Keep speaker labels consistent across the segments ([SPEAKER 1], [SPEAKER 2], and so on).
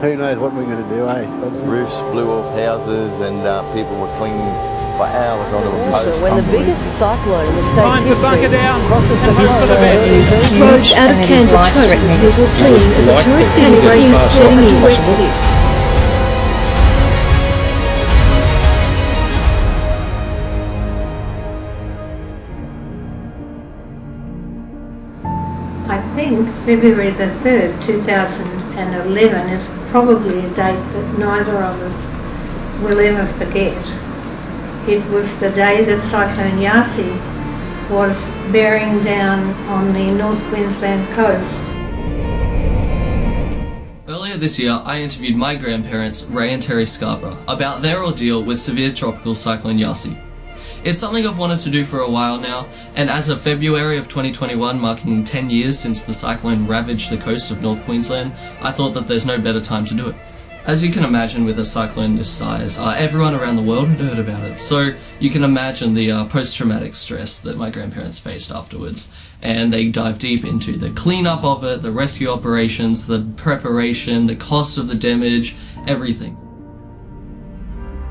[SPEAKER 1] Who knows what we're going to do, eh?
[SPEAKER 2] Roofs blew off houses and people were clinging for hours onto a post.
[SPEAKER 3] When the biggest cyclone in the state's history crosses the
[SPEAKER 4] coast, roads out of Cairns are choked with people fleeing as a tourist city is flooding in.
[SPEAKER 5] I think February the 3rd, 2011 is probably a date that neither of us will ever forget. It was the day that Cyclone Yasi was bearing down on the North Queensland coast.
[SPEAKER 6] Earlier this year, I interviewed my grandparents, Ray and Terri Scarborough, about their ordeal with severe tropical cyclone Yasi. It's something I've wanted to do for a while now, and as of February of 2021, marking 10 years since the cyclone ravaged the coast of North Queensland, I thought that there's no better time to do it. As you can imagine, with a cyclone this size, everyone around the world had heard about it, so you can imagine the post-traumatic stress that my grandparents faced afterwards, and they dive deep into the cleanup of it, the rescue operations, the preparation, the cost of the damage, everything.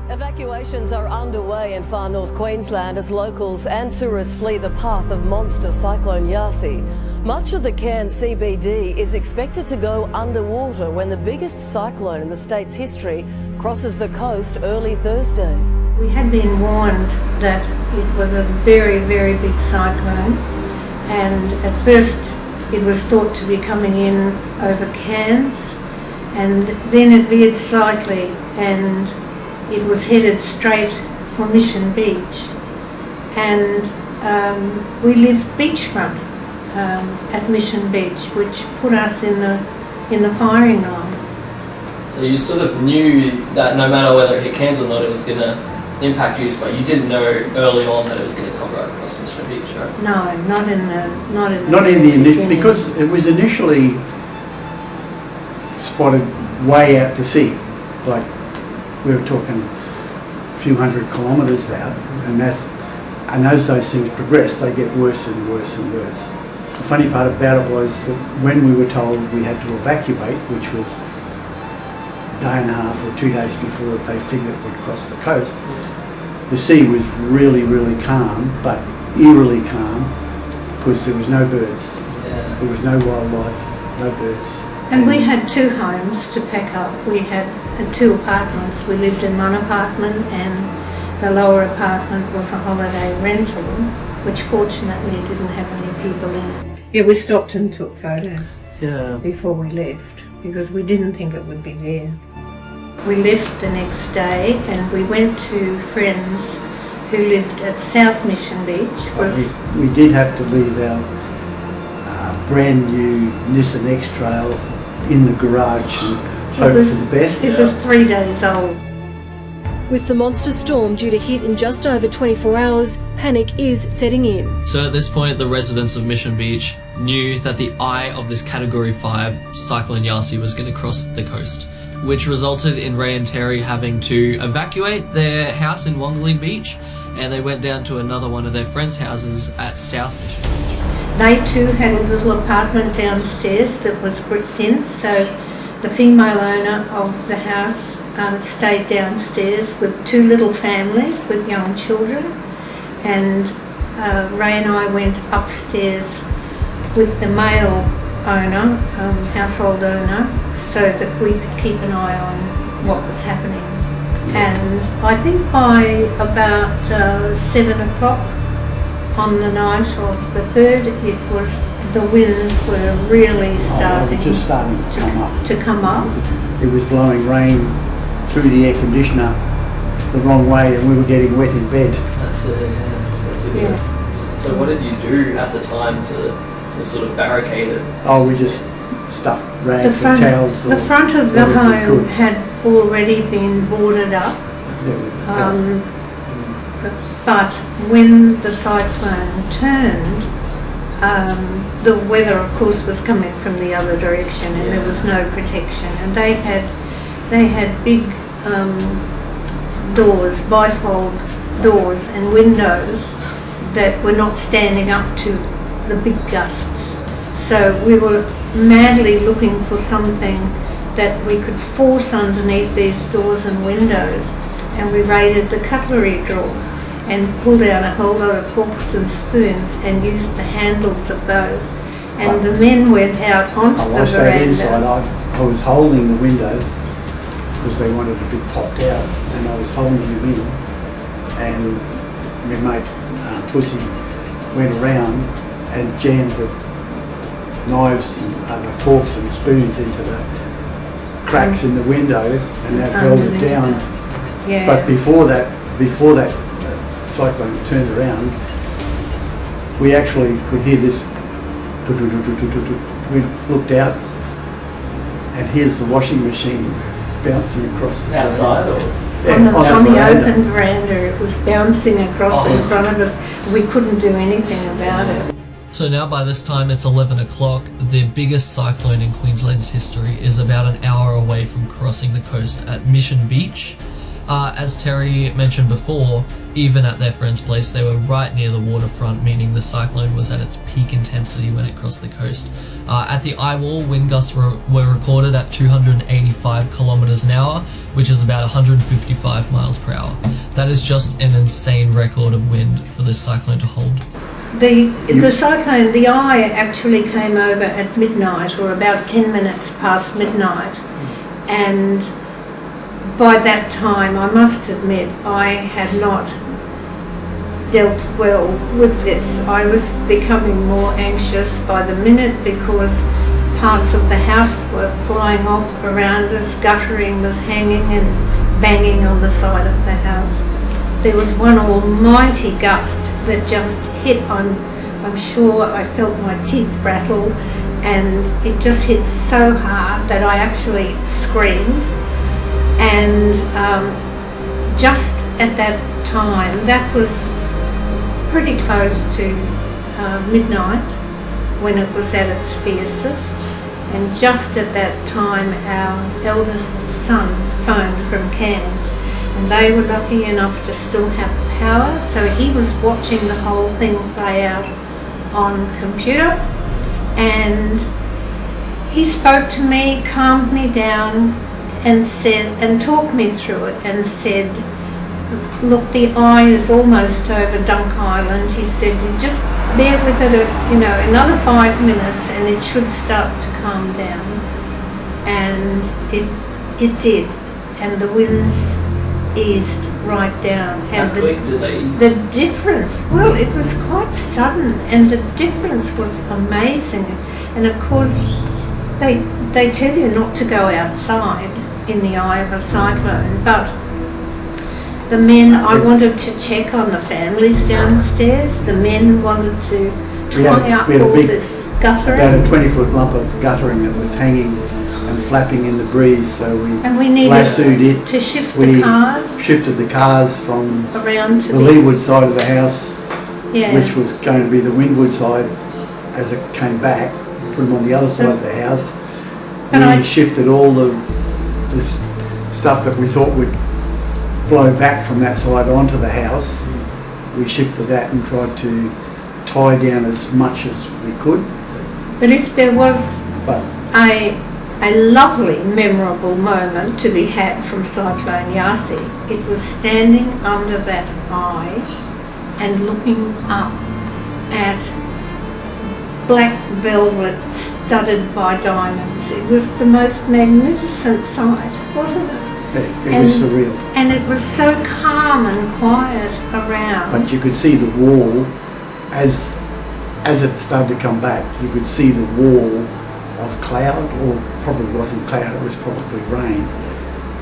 [SPEAKER 3] Evacuations are underway in Far North Queensland as locals and tourists flee the path of monster Cyclone Yasi. Much of the Cairns CBD is expected to go underwater when the biggest cyclone in the state's history crosses the coast early Thursday.
[SPEAKER 5] We had been warned that it was a very, very big cyclone, and at first it was thought to be coming in over Cairns, and then it veered slightly and it was headed straight for Mission Beach, and we lived beachfront at Mission Beach, which put us in the firing line.
[SPEAKER 6] So you sort of knew that no matter whether it hit Cairns or not, it was going to impact you, but you didn't know early on that it was going to come right across Mission Beach, right?
[SPEAKER 5] No, not in the
[SPEAKER 1] initial, because it was initially spotted way out to sea, like we were talking a few hundred kilometres out, and as those things progress, they get worse and worse and worse. The funny part about it was that when we were told we had to evacuate, which was a day and a half or 2 days before they figured it would cross the coast, the sea was really, really calm, but eerily calm, because there was no birds.
[SPEAKER 6] Yeah.
[SPEAKER 1] There was no wildlife, no birds.
[SPEAKER 5] And we had two homes to pack up. We had two apartments. We lived in one apartment, and the lower apartment was a holiday rental, which fortunately didn't have any people in it. Yeah, we stopped and took photos before we left, because we didn't think it would be there. We left the next day and we went to friends who lived at South Mission Beach.
[SPEAKER 1] We did have to leave our brand new Nissan X-Trail in the garage and hope for the best.
[SPEAKER 5] It was 3 days old.
[SPEAKER 4] With the monster storm due to hit in just over 24 hours, panic is setting in.
[SPEAKER 6] So at this point, the residents of Mission Beach knew that the eye of this Category 5 Cyclone Yasi was going to cross the coast, which resulted in Ray and Terri having to evacuate their house in Wangalee Beach, and they went down to another one of their friends' houses at South Mission Beach.
[SPEAKER 5] They too had a little apartment downstairs that was bricked in, so the female owner of the house stayed downstairs with two little families with young children, and Ray and I went upstairs with the male owner, household owner, so that we could keep an eye on what was happening. And I think by about 7 o'clock on the night of the 3rd, the winds were really starting to come up.
[SPEAKER 1] It was blowing rain through the air conditioner the wrong way, and we were getting wet in bed.
[SPEAKER 6] That's it. So what did you do at the time to sort of barricade it?
[SPEAKER 1] Oh, we just stuffed rags and towels.
[SPEAKER 5] The front of the home had already been boarded up. But when the cyclone turned, the weather, of course, was coming from the other direction, and there was no protection. And they had big doors, bifold doors and windows that were not standing up to the big gusts. So we were madly looking for something that we could force underneath these doors and windows, and we raided the cutlery drawer and pulled out a whole lot of forks and spoons and used the handles of those. And the men went out onto the veranda.
[SPEAKER 1] I stayed inside. I was holding the windows because they wanted to be popped out, and I was holding them in, and my mate Pussy went around and jammed the knives and forks and spoons into the cracks in the window, and that held it down.
[SPEAKER 5] Yeah.
[SPEAKER 1] But before that cyclone turned around, we actually could hear this. We looked out, and here's the washing machine bouncing across the
[SPEAKER 6] Outside or?
[SPEAKER 5] On the open veranda, it was bouncing across in front of us. We couldn't do anything about it.
[SPEAKER 6] So now by this time it's 11 o'clock. The biggest cyclone in Queensland's history is about an hour away from crossing the coast at Mission Beach. As Terri mentioned before, even at their friend's place, they were right near the waterfront, meaning the cyclone was at its peak intensity when it crossed the coast. At the eye wall, wind gusts were recorded at 285 kilometers an hour, which is about 155 miles per hour. That is just an insane record of wind for this cyclone to hold.
[SPEAKER 5] The cyclone, the eye actually came over at midnight, or about 10 minutes past midnight, and by that time, I must admit, I had not dealt well with this. I was becoming more anxious by the minute because parts of the house were flying off around us, guttering was hanging and banging on the side of the house. There was one almighty gust that just hit. I'm sure I felt my teeth rattle, and it just hit so hard that I actually screamed. And just at that time, that was pretty close to midnight when it was at its fiercest, and just at that time our eldest son phoned from Cairns, and they were lucky enough to still have power, so he was watching the whole thing play out on computer, and he spoke to me, calmed me down, and said, and talked me through it, and said, look, the eye is almost over Dunk Island. He said, you just bear with it, another 5 minutes, and it should start to calm down. And it did, and the winds eased right down. And
[SPEAKER 6] How quick did they ease?
[SPEAKER 5] The difference, well, it was quite sudden, and the difference was amazing. And of course, they tell you not to go outside in the eye of a cyclone, but the men, I wanted to check on the families downstairs. The men wanted to tie up all this guttering.
[SPEAKER 1] About a 20-foot lump of guttering that was hanging and flapping in the breeze, so we
[SPEAKER 5] needed
[SPEAKER 1] lassoed it.
[SPEAKER 5] To shift the cars.
[SPEAKER 1] Shifted the cars from
[SPEAKER 5] around to
[SPEAKER 1] the leeward side of the house,
[SPEAKER 5] yeah,
[SPEAKER 1] which was going to be the windward side as it came back, put them on the other side of the house. We shifted all this stuff that we thought would blow back from that side onto the house. We shifted that and tried to tie down as much as we could.
[SPEAKER 5] But if there was a lovely, memorable moment to be had from Cyclone Yasi, it was standing under that eye and looking up at black velvet studded by diamonds. It was the most magnificent sight, wasn't it?
[SPEAKER 1] It was surreal.
[SPEAKER 5] And it was so calm and quiet around.
[SPEAKER 1] But you could see the wall, as it started to come back, you could see the wall of cloud, or probably wasn't cloud, it was probably rain,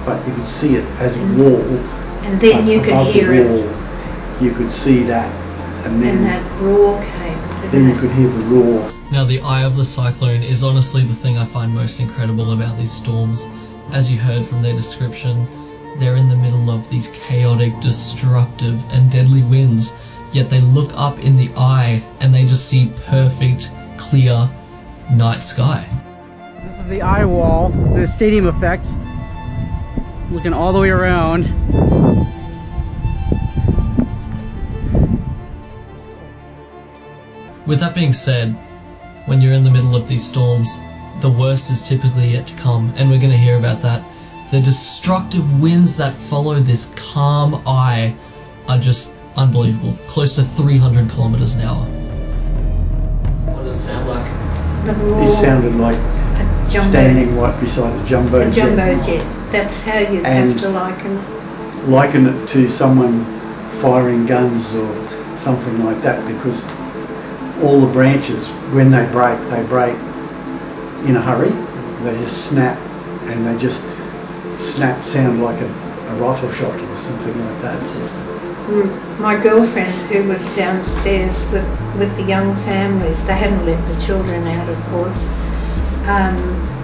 [SPEAKER 1] but you could see it as a wall.
[SPEAKER 5] And then you could hear it.
[SPEAKER 1] You could see that, and then
[SPEAKER 5] that roar came.
[SPEAKER 1] Then you could hear the roar.
[SPEAKER 6] Now, the eye of the cyclone is honestly the thing I find most incredible about these storms. As you heard from their description, they're in the middle of these chaotic, destructive, and deadly winds, yet they look up in the eye and they just see perfect, clear night sky.
[SPEAKER 7] This is the eye wall, the stadium effect, looking all the way around.
[SPEAKER 6] With that being said, when you're in the middle of these storms, the worst is typically yet to come, and we're going to hear about that. The destructive winds that follow this calm eye are just unbelievable. Close to 300 kilometers an hour. What did it sound like?
[SPEAKER 1] It sounded like standing right beside a jumbo jet.
[SPEAKER 5] Jumbo jet. That's how you have to
[SPEAKER 1] liken it to someone firing guns or something like that, because all the branches, when they break in a hurry. They just snap, and they just sound like a rifle shot or something like that.
[SPEAKER 5] My girlfriend, who was downstairs with the young families, they hadn't let the children out, of course.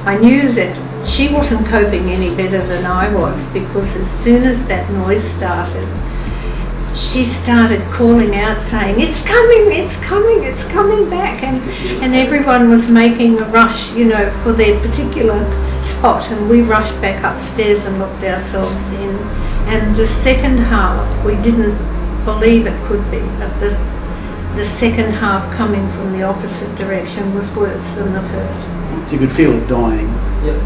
[SPEAKER 5] I knew that she wasn't coping any better than I was, because as soon as that noise started, she started calling out saying, "It's coming, it's coming, it's coming back," and everyone was making a rush, you know, for their particular spot, and we rushed back upstairs and looked ourselves in. And the second half, we didn't believe it could be, but the second half coming from the opposite direction was worse than the first.
[SPEAKER 1] You could feel it dying.
[SPEAKER 6] Yep.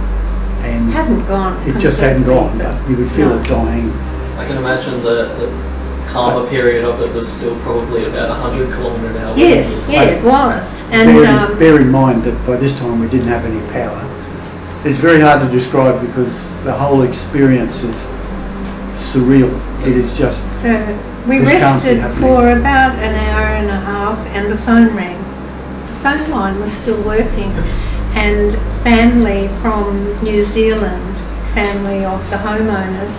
[SPEAKER 1] And
[SPEAKER 5] it hasn't gone.
[SPEAKER 1] It just hadn't gone, but you could feel it dying.
[SPEAKER 6] I can imagine the calmer period of it was still probably about 100 kilometre an hour.
[SPEAKER 5] Yes, it was.
[SPEAKER 1] And bear in mind that by this time we didn't have any power. It's very hard to describe because the whole experience is surreal. It is just...
[SPEAKER 5] So we rested for about an hour and a half, and the phone rang. The phone line was still working, and family from New Zealand, family of the homeowners,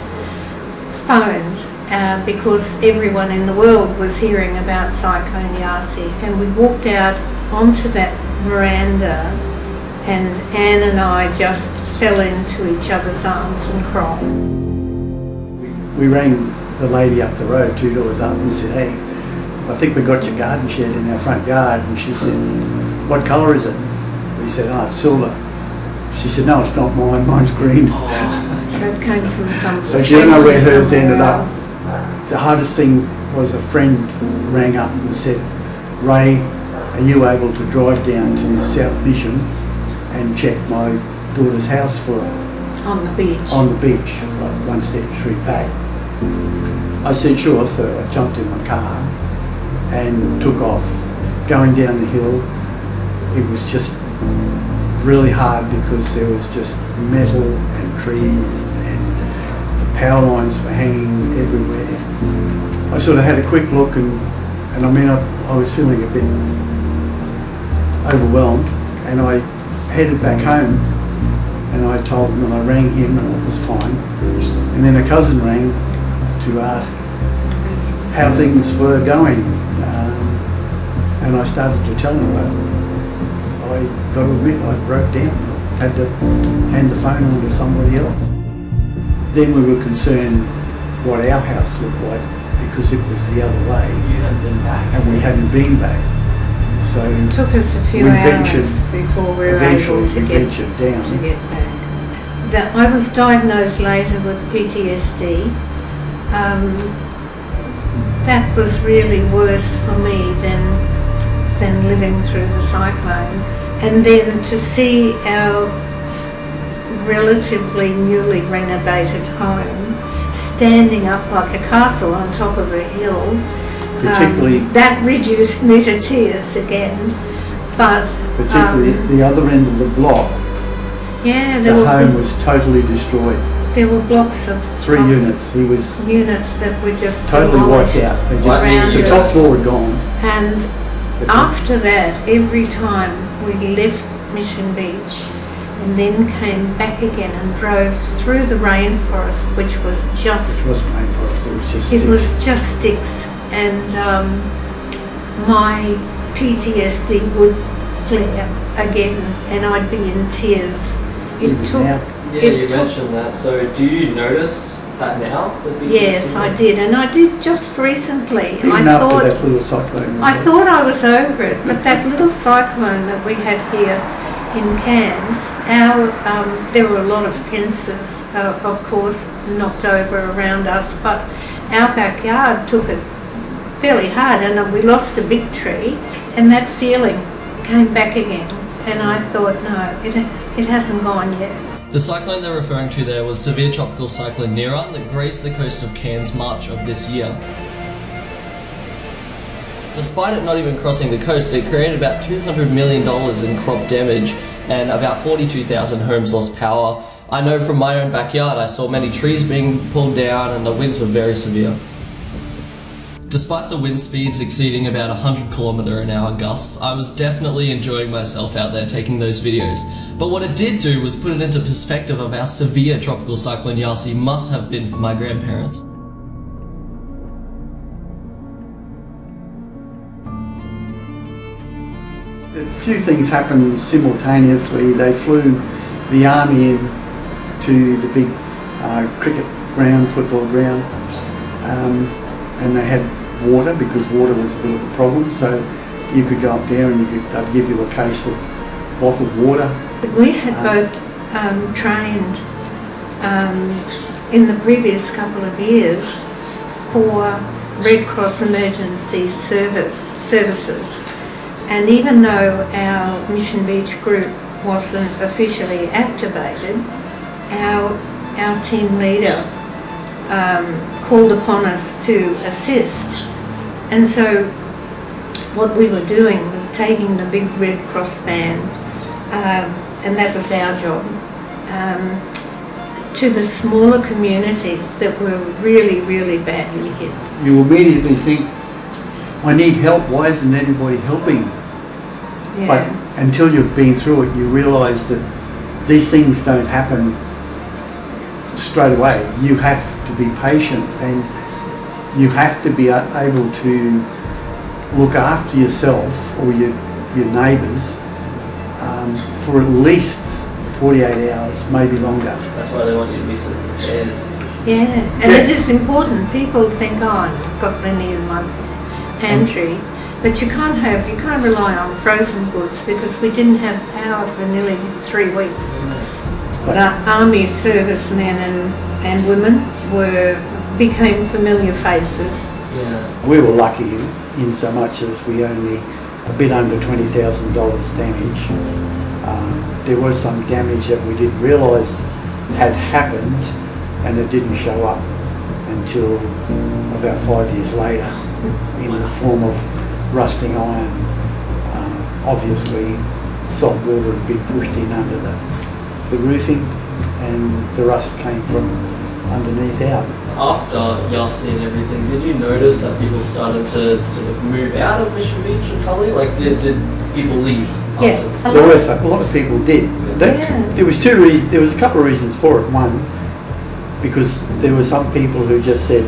[SPEAKER 5] phoned because everyone in the world was hearing about Cyclone Yasi, and we walked out onto that veranda, and Anne and I just fell into each other's arms and cried.
[SPEAKER 1] We rang the lady up the road 2 doors up and said, "Hey, I think we got your garden shed in our front yard." And she said, "What colour is it?" We said, "Oh, it's silver." She said, "No, it's not mine, mine's green."
[SPEAKER 5] So it came from some...
[SPEAKER 1] So she didn't know where hers ended up. The hardest thing was a friend rang up and said, "Ray, are you able to drive down to South Mission and check my daughter's house for her?"
[SPEAKER 5] On the beach.
[SPEAKER 1] On the beach, like 1 street back. I said sure, so I jumped in my car and took off. Going down the hill, it was just really hard because there was just metal and trees and the power lines were hanging everywhere. I sort of had a quick look and I mean I was feeling a bit overwhelmed, and I headed back home. And I told him, and I rang him, and it was fine. And then a cousin rang to ask how things were going. And I started to tell him, but I got to admit, I broke down. Had to hand the phone on to somebody else. Then we were concerned what our house looked like, because it was the other way.
[SPEAKER 6] You hadn't been back.
[SPEAKER 1] And we hadn't been back. So
[SPEAKER 5] it took us a few hours before we were able to get back. I was diagnosed later with PTSD. That was really worse for me than living through the cyclone. And then to see our relatively newly renovated home standing up like a castle on top of a hill,
[SPEAKER 1] particularly
[SPEAKER 5] that reduced me to tears again. But
[SPEAKER 1] particularly the other end of the block, the home was totally destroyed.
[SPEAKER 5] There were blocks of
[SPEAKER 1] 3 units.
[SPEAKER 5] Units that were just
[SPEAKER 1] totally wiped out. They just, the top floor had gone.
[SPEAKER 5] And after that, every time we left Mission Beach and then came back again and drove through the rainforest, which was just...
[SPEAKER 1] It wasn't rainforest, it was just sticks.
[SPEAKER 5] It was just sticks. And my PTSD would flare again, and I'd be in tears.
[SPEAKER 1] You
[SPEAKER 6] mentioned that. So do you notice that now?
[SPEAKER 5] Yes, I did, and I did just recently.
[SPEAKER 1] Even after that little cyclone.
[SPEAKER 5] I thought I was over it, but that little cyclone that we had here in Cairns, there were a lot of fences, of course, knocked over around us, but our backyard took it fairly hard, and we lost a big tree, and that feeling came back again. and I thought, no, it hasn't gone yet.
[SPEAKER 6] The cyclone they're referring to there was severe tropical cyclone Yasi that grazed the coast of Cairns March of this year. Despite it not even crossing the coast, it created about $200 million in crop damage and about 42,000 homes lost power. I know from my own backyard I saw many trees being pulled down and the winds were very severe. Despite the wind speeds exceeding about 100 km/h gusts, I was definitely enjoying myself out there taking those videos. But what it did do was put it into perspective of how severe Tropical Cyclone Yasi must have been for my grandparents.
[SPEAKER 1] A few things happened simultaneously. They flew the army in to the big cricket ground, football ground, and they had water because water was a bit of a problem. So you could go up there and they'd give you a case of bottled water.
[SPEAKER 5] We had both trained in the previous couple of years for Red Cross emergency services. And even though our Mission Beach group wasn't officially activated, our team leader called upon us to assist. And so what we were doing was taking the big Red Cross van, and that was our job, to the smaller communities that were really, really badly hit.
[SPEAKER 1] You immediately think, I need help, why isn't anybody helping?
[SPEAKER 5] Yeah.
[SPEAKER 1] But until you've been through it, you realise that these things don't happen straight away. You have to be patient and you have to be able to look after yourself or your neighbours for at least 48 hours, maybe longer.
[SPEAKER 6] That's why they want you to be sort of prepared.
[SPEAKER 5] Yeah, and it is important. People think, oh, I've got plenty in my pantry, but you can't rely on frozen goods because we didn't have power for nearly 3 weeks. But our army servicemen and women became familiar faces.
[SPEAKER 6] Yeah.
[SPEAKER 1] We were lucky in so much as we only a bit under $20,000 damage. There was some damage that we didn't realise had happened, and it didn't show up until about 5 years later in the form of rusting iron. Obviously salt water had been pushed in under the roofing and the rust came from underneath out.
[SPEAKER 6] After Yasi and everything, did you notice that people started to sort of move out of Mission Beach and Tully? Like, did people leave?
[SPEAKER 5] Yeah,
[SPEAKER 1] A lot of people did. There was two reasons. There was a couple of reasons for it. One, because there were some people who just said,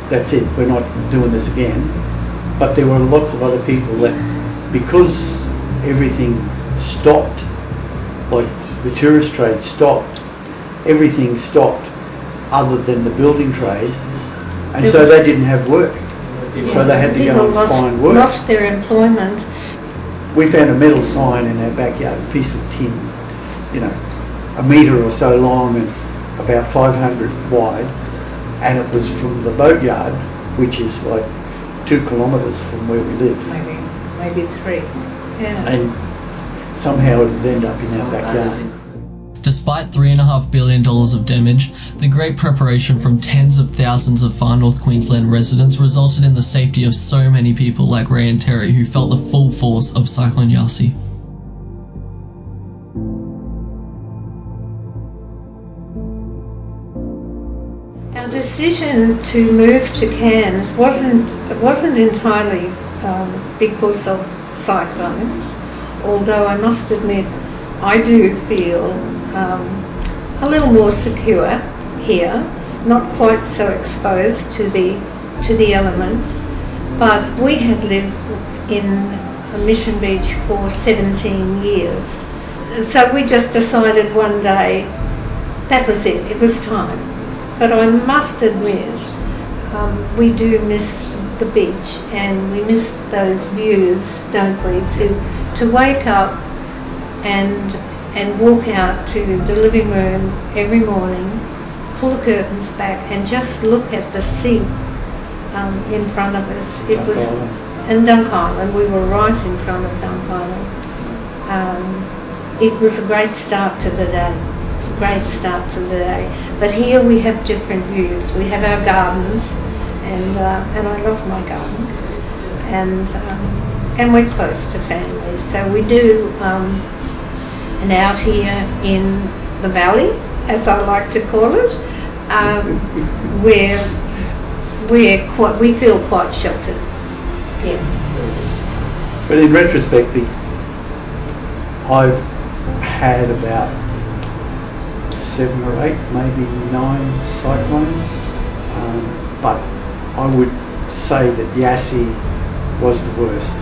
[SPEAKER 1] "That's it. We're not doing this again." But there were lots of other people that, because everything stopped, like the tourist trade stopped, everything stopped, other than the building trade, and so they didn't have work. So they had to go and find work.
[SPEAKER 5] Lost their employment.
[SPEAKER 1] We found a metal sign in our backyard, a piece of tin, a metre or so long and about 500 wide, and it was from the boatyard, which is like 2 kilometres from where we live.
[SPEAKER 5] Maybe 3. Yeah.
[SPEAKER 1] And somehow it ended up in our backyard.
[SPEAKER 6] Despite $3.5 billion of damage, the great preparation from tens of thousands of Far North Queensland residents resulted in the safety of so many people like Ray and Terri, who felt the full force of Cyclone Yasi.
[SPEAKER 5] Our decision to move to Cairns wasn't entirely because of cyclones, although I must admit I do feel a little more secure here, not quite so exposed to the elements. But we had lived in Mission Beach for 17 years, so we just decided one day that was it. It was time. But I must admit, we do miss the beach and we miss those views, don't we? To wake up and walk out to the living room every morning, pull the curtains back and just look at the sea in front of us. It was, and Dunk Island, we were right in front of Dunk Island. It was a great start to the day. Great start to the day. But here we have different views. We have our gardens, and I love my gardens, and we're close to families. So we do an out here in the valley, as I like to call it, where we feel quite sheltered. Yeah.
[SPEAKER 1] But in retrospect, I've had about 7 or 8, maybe 9 cyclones, but I would say that Yasi was the worst.